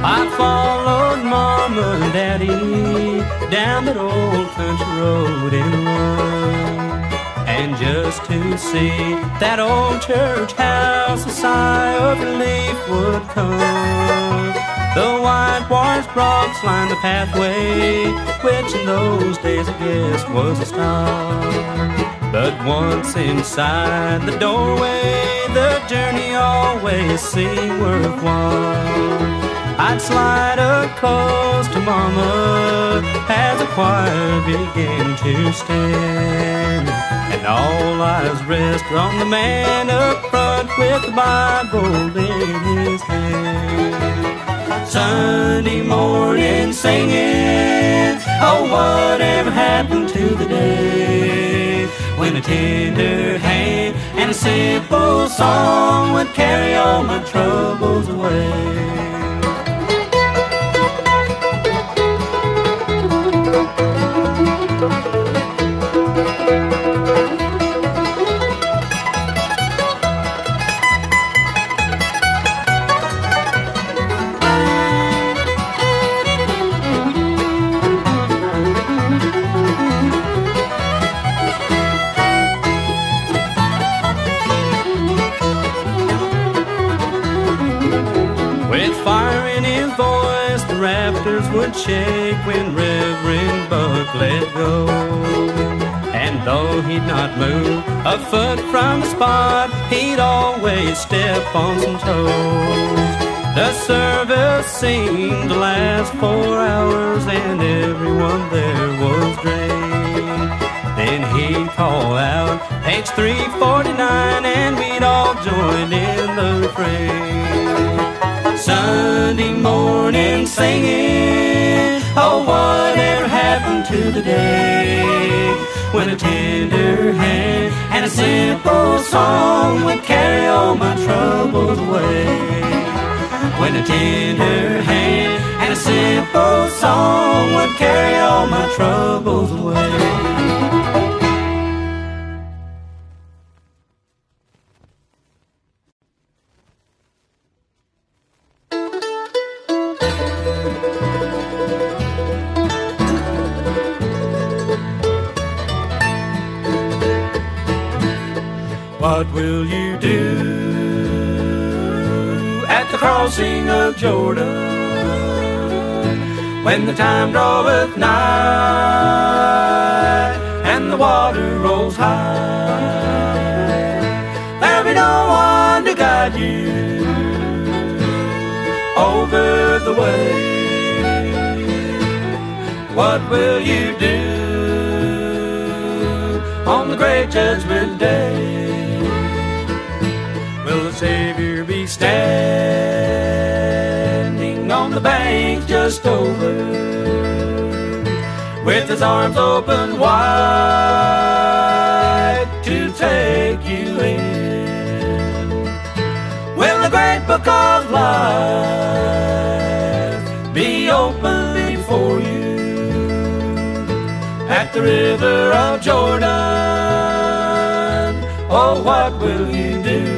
I followed Mama and Daddy down that old country road in a run. And just to see that old church house, a sigh of relief would come. The whitewashed rocks lined the pathway, which in those days I guess was a start. But once inside the doorway, the journey always seemed worthwhile. I'd slide up close to Mama as the choir began to stand, and all eyes rested on the man up front with the Bible in his hand. Sunday morning singing, oh, whatever happened to the day when a tender hand and a simple song would carry all my troubles away. Would shake when Reverend Buck let go. And though he'd not move a foot from the spot, he'd always step on some toes. The service seemed to last 4 hours, and everyone there was drained. Then he'd call out page 349, and we'd all join in the refrain. Sunday morning singing, oh, whatever happened to the day when a tender hand and a simple song would carry all my troubles away. When a tender hand and a simple song would carry all my troubles away. What will you do at the crossing of Jordan when the time draweth nigh and the water rolls high? There'll be no one to guide you over the way. What will you do on the great judgment day? Will the Savior be standing on the bank just over, with his arms open wide to take you in? Will the great book of life be open before you at the river of Jordan? Oh, what will you do?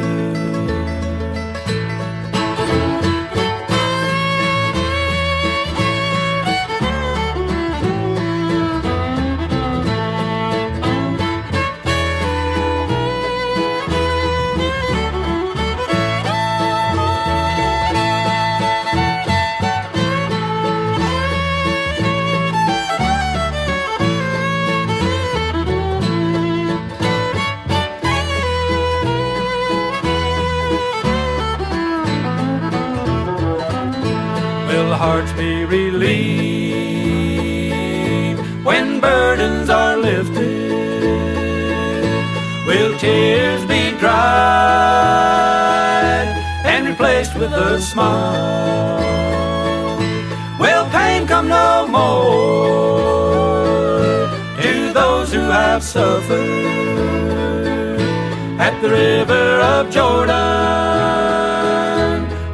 Hearts be relieved when burdens are lifted? Will tears be dried and replaced with a smile? Will pain come no more to those who have suffered? At the river of Jordan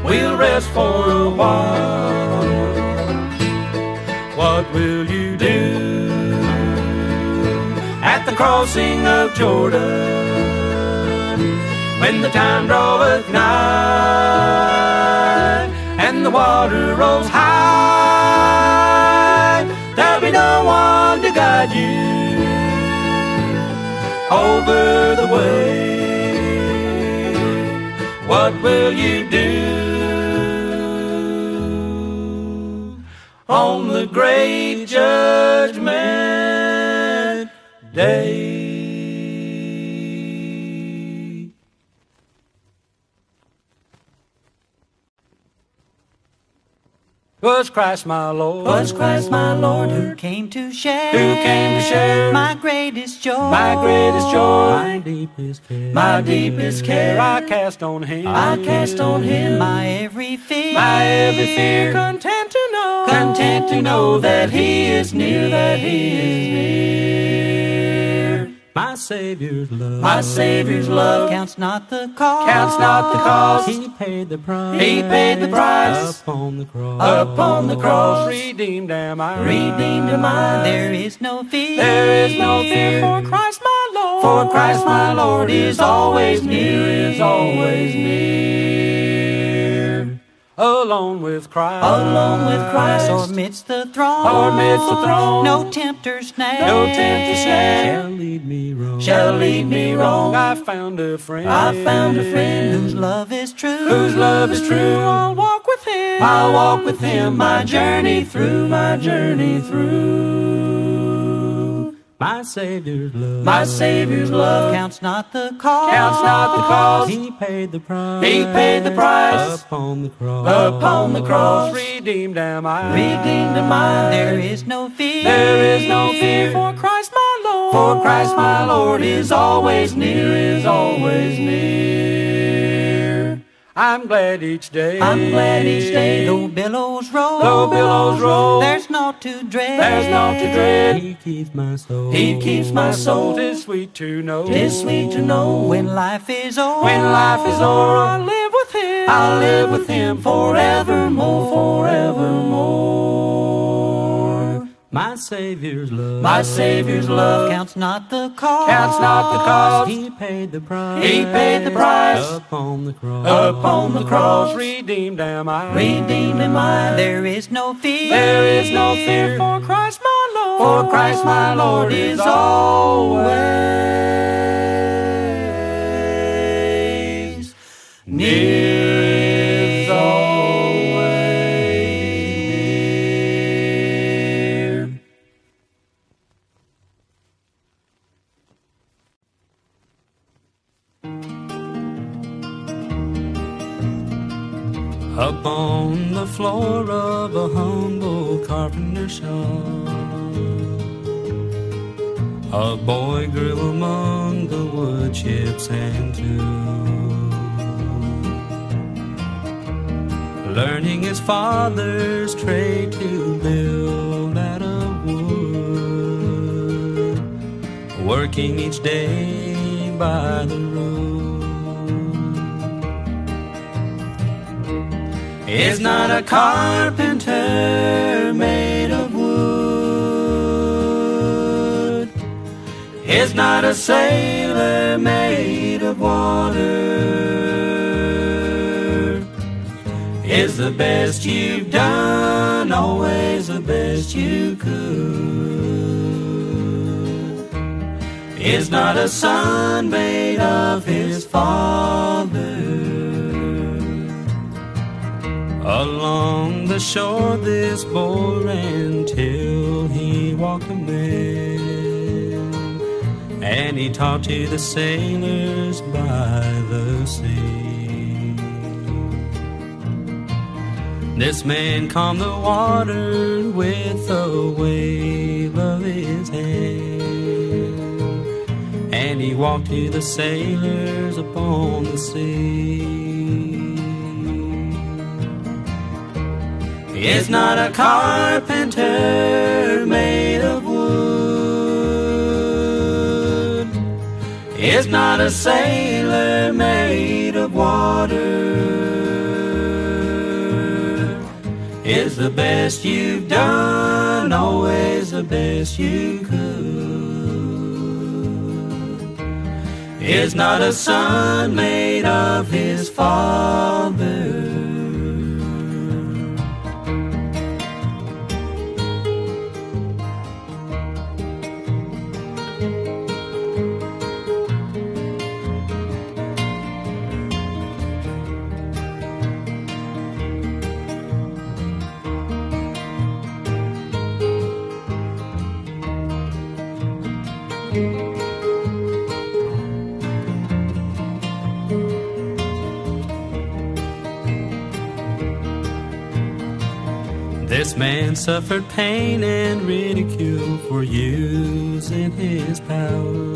we'll rest for a while. What will you do at the crossing of Jordan when the time draweth nigh and the water rolls high, there'll be no one to guide you over the way. What will you do on the great judgment day? Was Christ my Lord? Was Christ my Lord who came to share my greatest joy, my greatest joy, my deepest care, my deepest care. I cast on Him, I cast on Him my every fear, my every fear. Content to know that He is near, that He is near. My Savior's love, counts not the cost, counts not the cost. He paid the price, He paid the price upon the cross, upon the cross. Redeemed am I, redeemed am I. There is no fear, there is no fear. For Christ my Lord, for Christ my Lord is always near, is always near. Alone with Christ, or midst the throng, no tempter snare, shall lead me wrong, I found a friend, whose love is true, I'll walk with him, my journey through, My Savior's love, counts not the cost, He paid the price upon the cross. Redeemed am I, There is no fear, For Christ my Lord is always near, I'm glad each day, though billows roll, there's naught to dread, He keeps my soul, 'tis sweet to know, when life is o'er, I'll live with Him, forevermore. My Savior's love, counts not the cost, He paid the price upon the cross. Redeemed am I, There is no fear, For Christ my Lord is always near, is always near. Up on the floor of a humble carpenter shop, a boy grew among the wood chips and tools, learning his father's trade to build out of wood, working each day by the road. Is not a carpenter made of wood, is not a sailor made of water, is the best you've done always the best you could, is not a son made of his father. Along the shore this boy ran till he walked a man, and he talked to the sailors by the sea. This man calmed the water with a wave of his hand, and he walked to the sailors upon the sea. Is not a carpenter made of wood, is not a sailor made of water, is the best you've done always the best you could, is not a son made of his father. This man suffered pain and ridicule for using his power,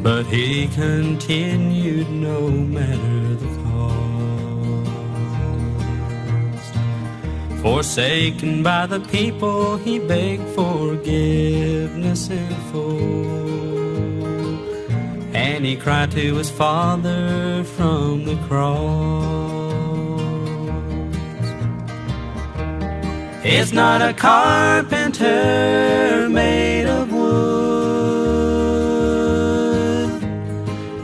but he continued no matter the cost. Forsaken by the people, he begged forgiveness in full, and he cried to his Father from the cross. It's not a carpenter made of wood,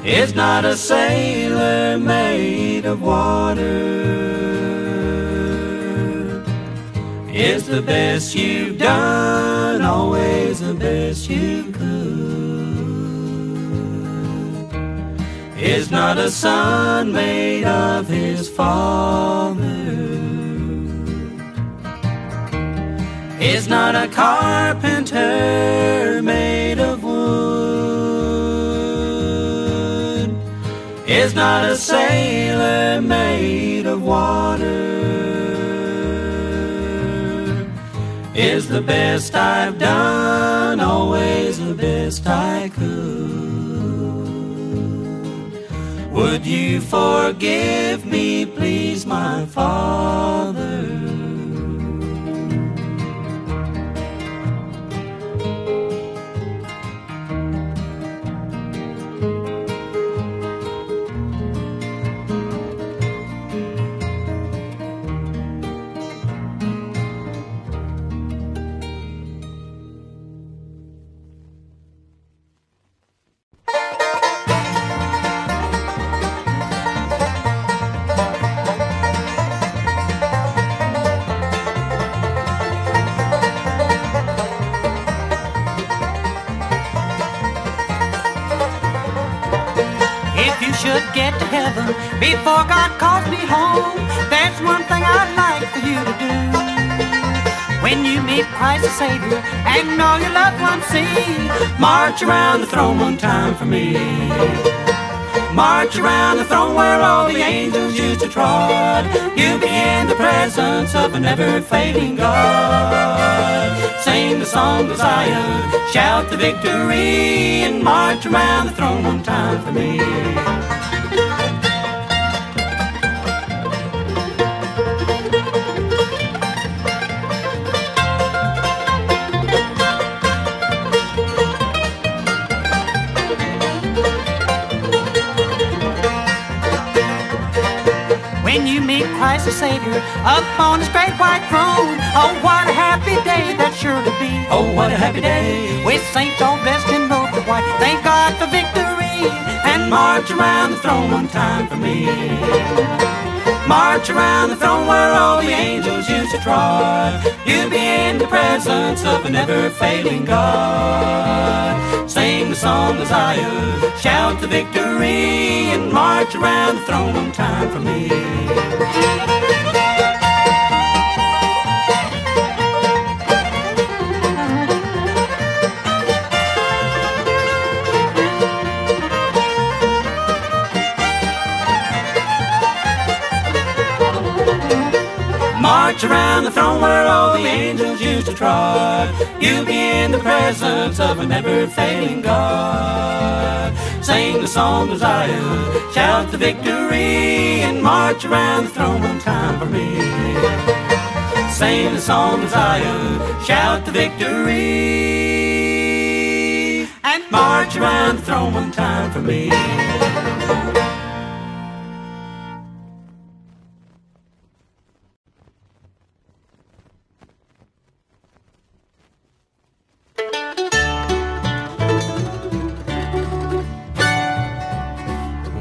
it's not a sailor made of water. It's the best you've done, always the best you could. It's not a son made of his father, it's not a carpenter made of wood, it's not a sailor made of water. It's the best I've done, always the best I could. Would you forgive me, please, my Father? Get to heaven before God calls me home, there's one thing I'd like for you to do. When you meet Christ the Savior and all your loved ones see, march around the throne one time for me. March around the throne where all the angels used to trod. You'll be in the presence of a never-failing God. Sing the song of Zion, shout the victory, and march around the throne one time for me. When you meet Christ the Savior upon his great white throne, oh, what a happy day that's sure to be. Oh, what a happy day, with saints all dressed in robes of white, thank God for victory, and march around the throne one time for me. March around the throne where all the angels used to trod. You'll be in the presence of a never-failing God. Sing the song of Zion, shout the victory, and march around the throne one time for me. March around the throne where all the angels used to trod. You'll be in the presence of a never-failing God. Sing the song of Zion, shout the victory, and march around the throne one time for me. Sing the song of Zion, shout the victory, and march around the throne one time for me.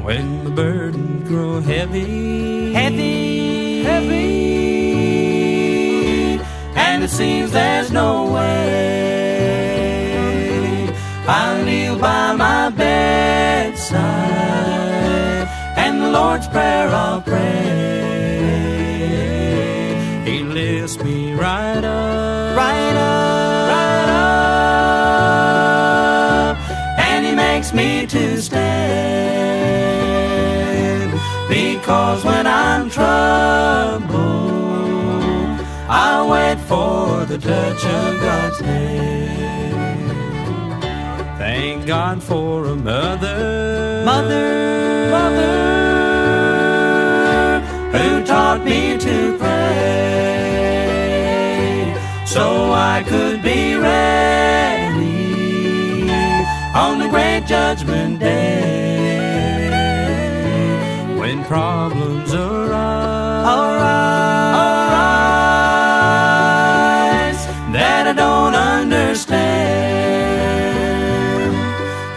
When the burdens grow heavy, heavy, heavy, and it seems there's no way, I'll kneel by my bedside, and the Lord's Prayer I'll pray. He lifts me right up, right up, right up, and He makes me to stand. Because when I'm troubled, the touch of God's hand. Thank God for a mother, who taught me to pray, so I could be ready on the great judgment day, when problems arise that I don't understand.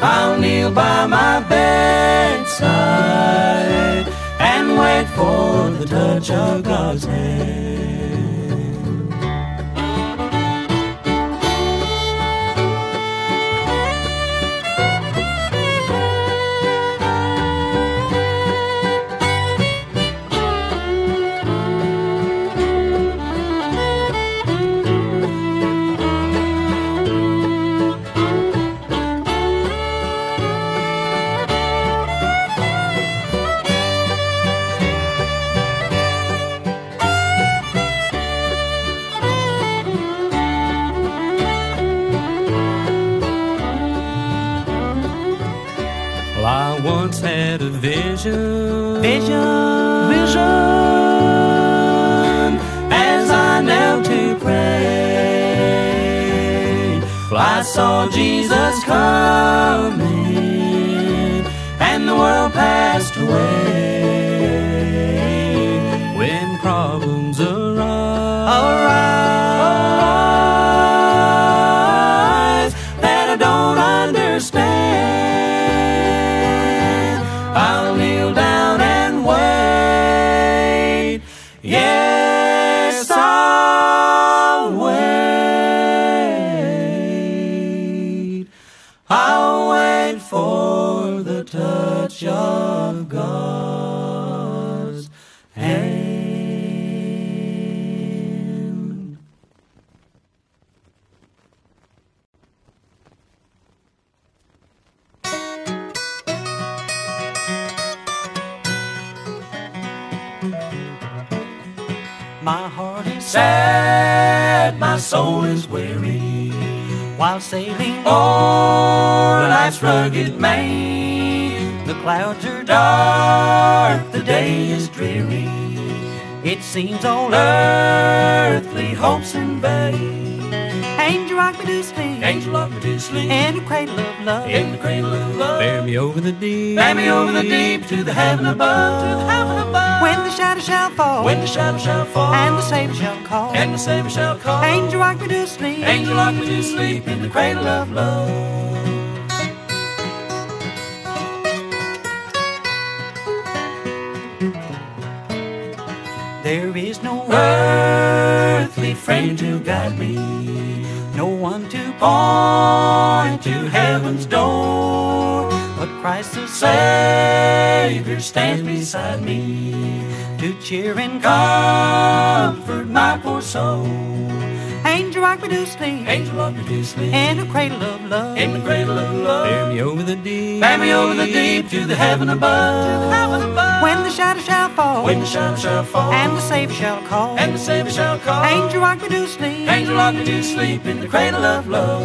I'll kneel by my bedside and wait for the touch of God's hand. I once had a vision, as I knelt to pray. Well, I saw Jesus coming, and the world passed away. When problems arise that I don't understand, I'll kneel down and wait. Yes, I'll wait. I'll wait for the touch of God's hand. My heart is sad, my soul is weary, while sailing o'er life's rugged main. The clouds are dark, the day is dreary, it seems all earthly hopes in vain. Angel, rock me to sleep, angel, rock me to sleep, in the cradle of love, in the cradle of love. Bear me over the deep, bear me over the deep, to the heaven above, to the heaven above. When the shadow shall fall, when the shadow shall fall, and the Savior shall call, and the Savior shall call. Angel, rock me to sleep, angel, rock me to sleep, in the cradle of love. There is no earthly friend to guide me, no one to point to heaven's door, but Christ the Savior stands beside me to cheer and comfort my poor soul. Angel, rock me to sleep, angel, rock me to sleep, in the cradle of love, in the cradle of love. Bear me over the deep, bear me over the deep, to the heaven above, to the heaven above. When the shadow shall fall, when the shadow shall fall, and the Savior shall call, and the Savior shall call. Angel, rock me to sleep, angel, rock me to sleep, in the cradle of love.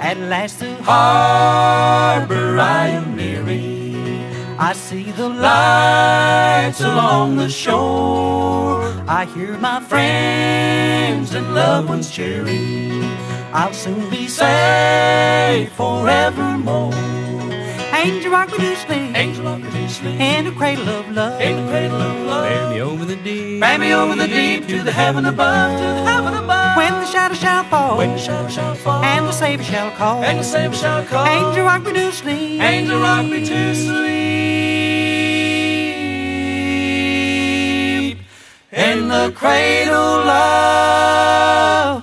At last the harbor I am nearing, I see the lights along the shore, I hear my friends and loved ones cheering, I'll soon be safe forevermore. Angel, rock me to sleep, angel, rock me to sleep, in the cradle of love, in the cradle of love. Bear me over the deep, bear me over the deep, to the heaven above, to the heaven above. When the shadow shall fall, when the shadow shall fall, and the Savior shall call, and the Savior shall call. Angel, rock me to sleep, angel, rock me to sleep, in the cradle of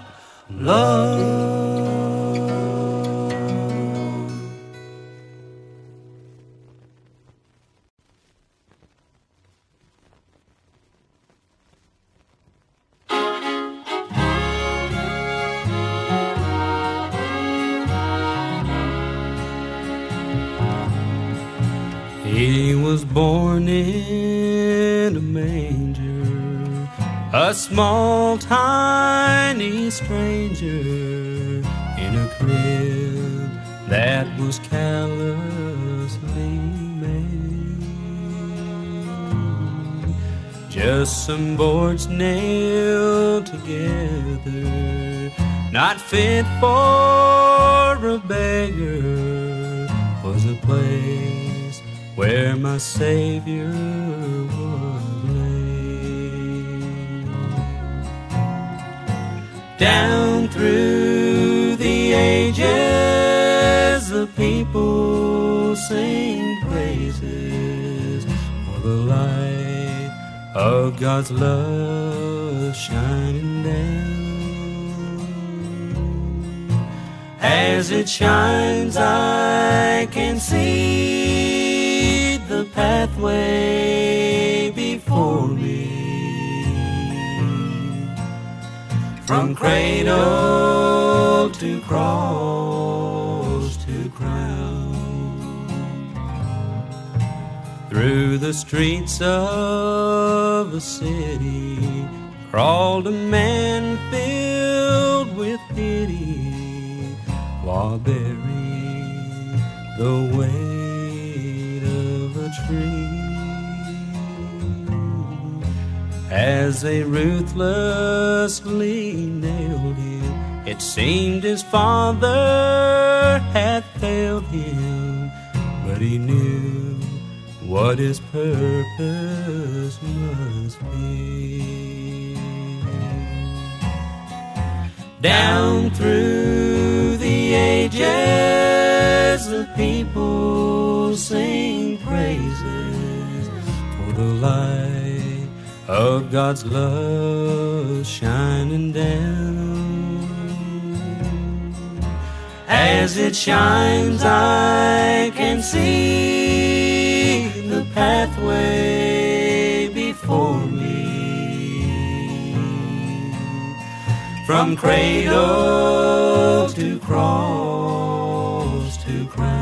love. He was born in a manger, a small tiny stranger, in a crib that was callously made. Just some boards nailed together, not fit for a beggar, was a place where my Savior was laid. Down through the ages, the people sing praises for the light of God's love shining down. As it shines, I can see the pathway before me, from cradle to cross to crown. Through the streets of the city crawled a man filled with pity, while bearing the weight of a tree. As they ruthlessly nailed him, it seemed his father had failed him, but he knew what his purpose must be. Down through the ages, the people sing praises for the light of God's love shining down. As it shines, I can see the pathway before me, from cradle to cross to crown.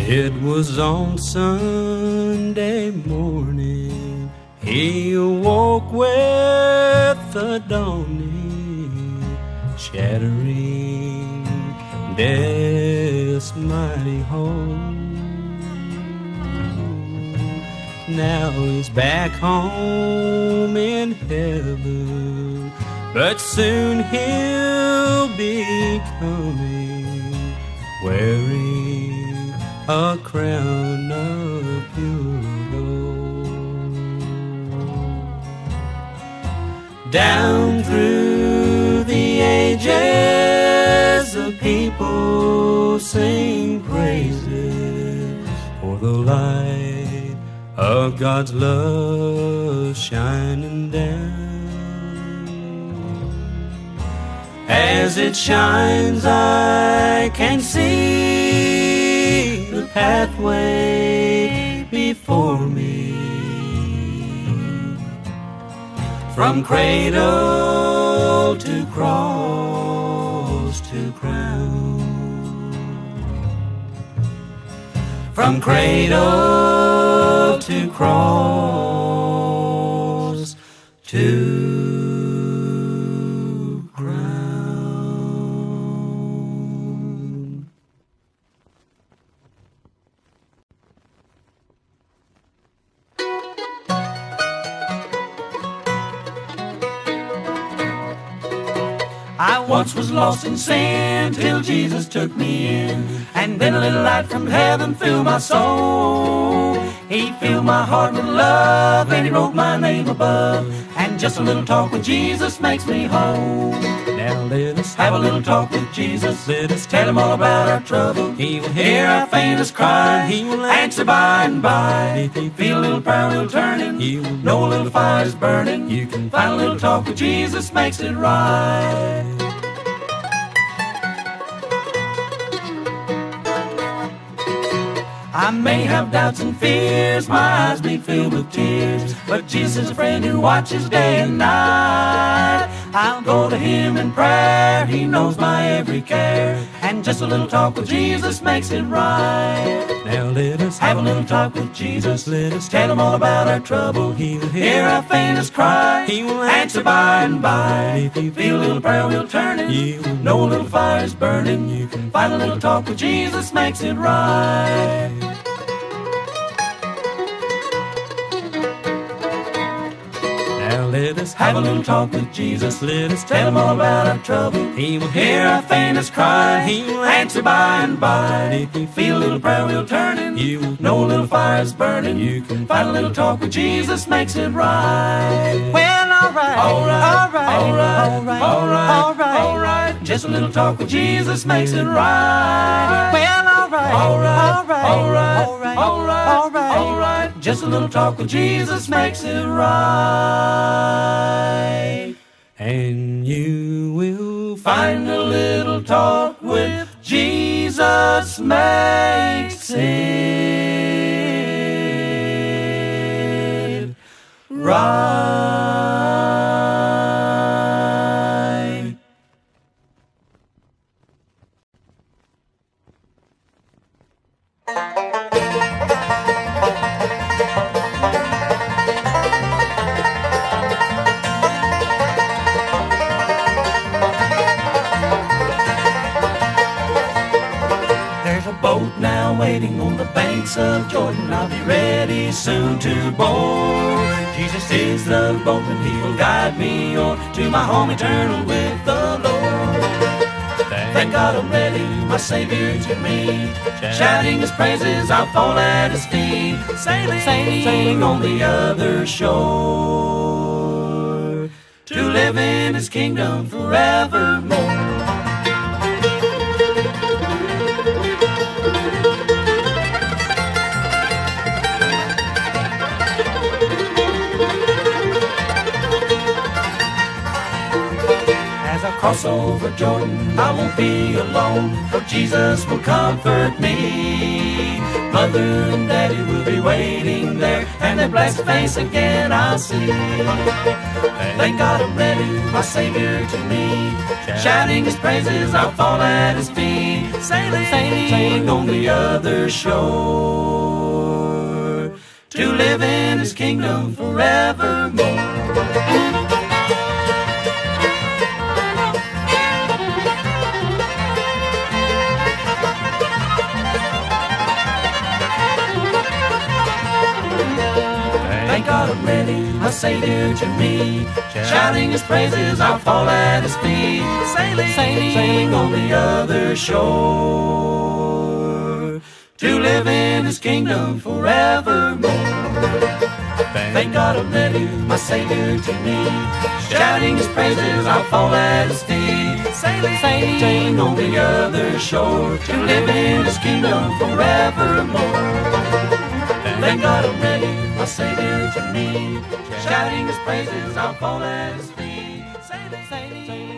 It was on Sunday morning, he awoke with the dawning, shattering death's mighty hold. Now he's back home in heaven, but soon he'll be coming, wearing a crown of pure gold. Down through the ages, the people sing praises for the light of God's love shining down. As it shines, I can see the pathway before me, from cradle to cross to crown, from cradle to cross to I once was lost in sin till Jesus took me in, and then a little light from heaven filled my soul. He filled my heart with love, and he wrote my name above. And just a little talk with Jesus makes me whole. Now let us Have a little talk with Jesus. Let us Tell him all about our trouble. He will Hear our faintest cry. He will answer by and by. If you Feel a little prayer wheel turning. You will know a little fire's burning. You can Find a little talk with Jesus makes it right. I may have doubts and fears, my eyes be filled with tears, but Jesus is a friend who watches day and night. I'll go to him in prayer, he knows my every care, and just a little talk with Jesus makes it right. Now let us Have a little talk with Jesus. Let us Tell him all about our trouble. He will Hear our faintest cry. He will answer by and by. If you Feel a little prayer wheel turning. You will know a little fire's burning. You can Find a little talk with Jesus makes it right. Now let us Have a little talk with Jesus. Let us Tell him all about our trouble. He will Hear our faintest cry. He will answer by and by. If you Feel a little prayer wheel turning. You will know a little fire's burning. You can Find a little talk with Jesus makes it right. Well, alright, Alright, alright, alright, alright, alright. Just a little talk with Jesus makes it right. Well, alright, Alright, alright, alright, alright, alright. Just a little talk with Jesus makes it right. And you will Find a little talk with Jesus makes it right. There's a boat now waiting on the banks of Jordan. I'll be ready soon to board. Jesus is the boatman, he'll guide me on to my home eternal with the Lord. Thank God I'm ready, my Savior to me. Shouting his praises, I'll fall at his feet. Sailing on the other shore, to live in his kingdom forevermore. As I cross over Jordan, I won't be alone, for Jesus will comfort me. Mother and Daddy will be waiting there, and their blessed face again I'll see. Thank God I'm ready, my Savior to me. Shouting his praises, I'll fall at his feet. Sailing on the other shore, to live in his kingdom forevermore. Thank God I'm ready, my Savior to me. Shouting his praises, I'll fall at his feet. Sailing on the other shore, to live in his kingdom forevermore. Thank God I'm ready, my Savior to me. Shouting his praises, I'll fall at his feet. Sailing on the other shore, to live in his kingdom forevermore. Thank God I'm ready, my Savior to me. Shouting his praises, I'll fall at his feet. Sailing